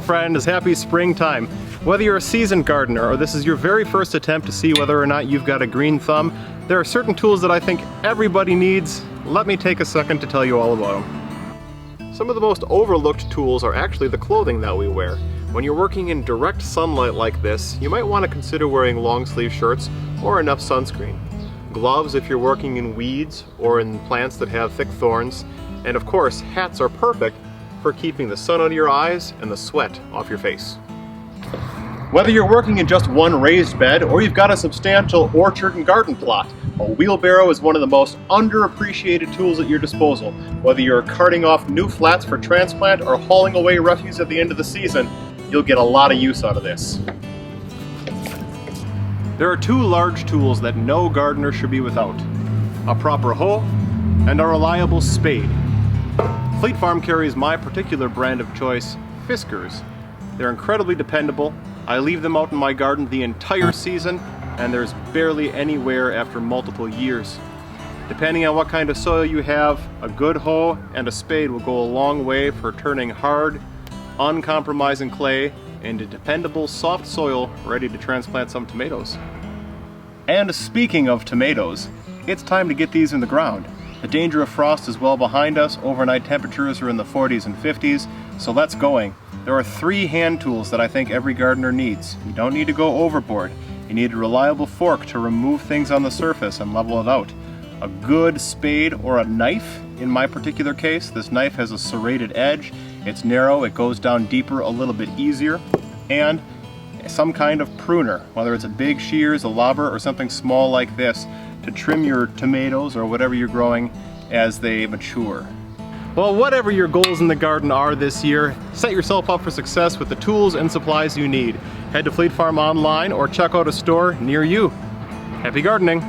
friends, happy springtime. Whether you're a seasoned gardener or this is your very first attempt to see whether or not you've got a green thumb, there are certain tools that I think everybody needs. Let me take a second to tell you all about them. Some of the most overlooked tools are actually the clothing that we wear. When you're working in direct sunlight like this, you might want to consider wearing long sleeve shirts or enough sunscreen. Gloves if you're working in weeds or in plants that have thick thorns, and of course hats are perfect for keeping the sun out of your eyes and the sweat off your face. Whether you're working in just one raised bed or you've got a substantial orchard and garden plot, a wheelbarrow is one of the most underappreciated tools at your disposal. Whether you're carting off new flats for transplant or hauling away refuse at the end of the season, you'll get a lot of use out of this. There are two large tools that no gardener should be without: a proper hoe and a reliable spade. Fleet Farm carries my particular brand of choice, Fiskars. They're incredibly dependable. I leave them out in my garden the entire season, and there's barely any wear after multiple years. Depending on what kind of soil you have, a good hoe and a spade will go a long way for turning hard, uncompromising clay into dependable soft soil ready to transplant some tomatoes. And speaking of tomatoes, it's time to get these in the ground. The danger of frost is well behind us. Overnight temperatures are in the 40s and 50s, so let's going. There are three hand tools that I think every gardener needs. You don't need to go overboard. You need a reliable fork to remove things on the surface and level it out. A good spade or a knife. In my particular case, this knife has a serrated edge. It's narrow, it goes down deeper a little bit easier. And some kind of pruner, whether it's a big shears, a lobber, or something small like this, to trim your tomatoes or whatever you're growing as they mature. Well, whatever your goals in the garden are this year, set yourself up for success with the tools and supplies you need. Head to Fleet Farm online or check out a store near you. Happy gardening!